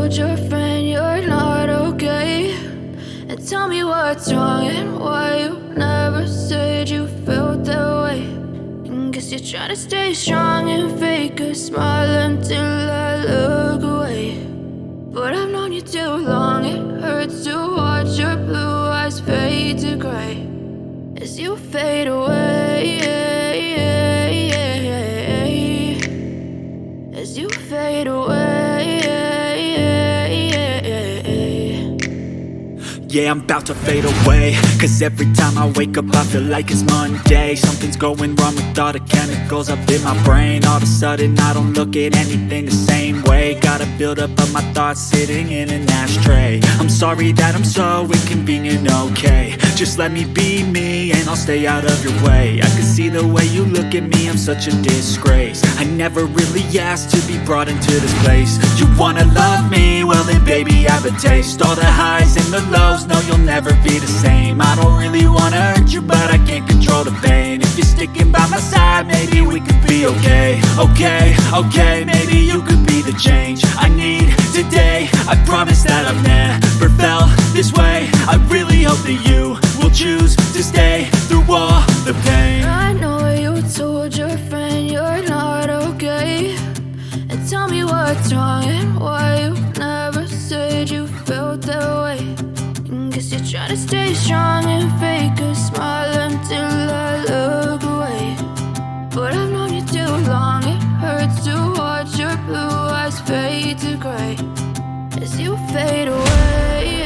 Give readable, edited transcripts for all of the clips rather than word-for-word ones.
told your friend you're not okay, and tell me what's wrong and why you never said you felt that way. And guess you're trying to stay strong and fake a smile until I look away. But I've known you too long, it hurts to watch your blue eyes fade to gray as you fade away, as you fade away. Yeah, I'm about to fade away, cause every time I wake up I feel like it's Monday. Something's going wrong with all the chemicals up in my brain. All of a sudden I don't look at anything the same way. Gotta build up of my thoughts sitting in an ashtray. I'm sorry that I'm so inconvenient, okay. Just let me be me and I'll stay out of your way. I can see the way you look at me, I'm such a disgrace. I never really asked to be brought into this place. You wanna love me? Well then baby have a taste. All the highs and the lows, no, you'll never be the same. I don't really wanna hurt you, but I can't control the pain. If you're sticking by my side, maybe we could be okay. Okay, maybe you could be the change I need today. I promise that I've never felt this way. I really hope that you will choose to stay through all the pain. I know you told your friend you're not okay, and tell me what's wrong and why you never said you felt that way. Guess you're trying to stay strong and fake a smile until I look away. But I've known you too long, it hurts to watch your blue eyes fade to gray as you fade away,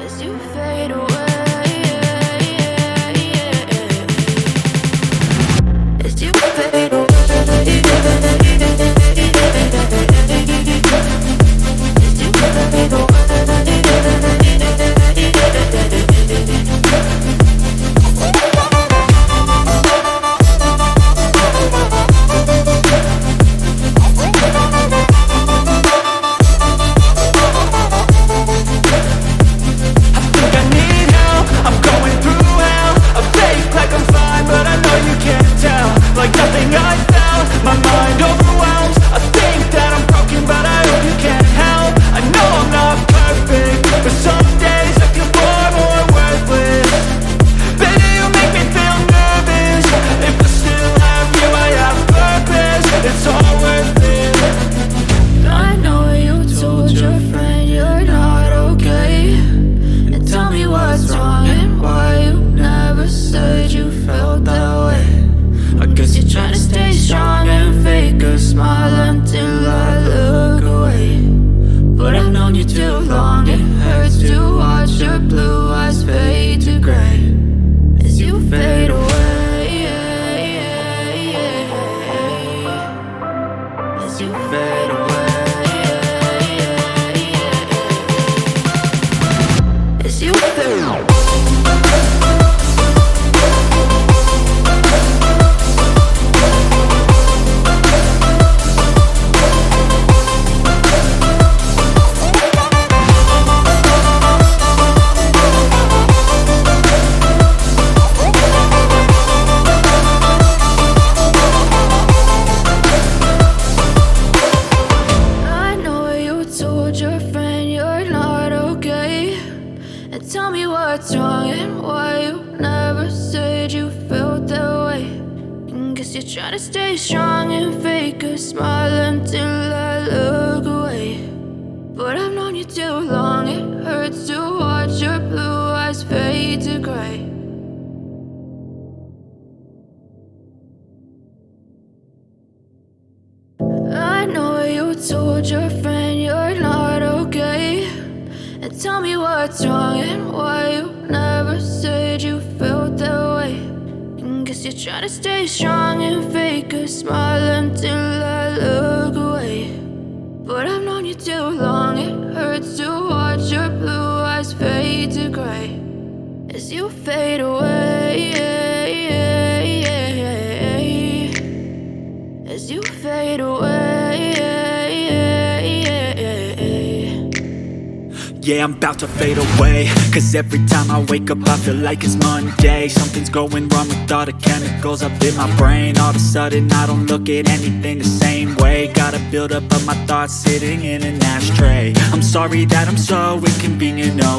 as you fade away, as you fade away. Told your friend you're not okay, and tell me what's wrong and why you never said you felt that way. And guess you're trying to stay strong and fake a smile until I look away. But I've known you too long, it hurts to watch your blue eyes fade to gray as you fade away, as you fade away. Yeah, I'm about to fade away, cause every time I wake up I feel like it's Monday. Something's going wrong with all the chemicals up in my brain. All of a sudden I don't look at anything the same way. Gotta build up of my thoughts sitting in an ashtray. I'm sorry that I'm so inconvenient, no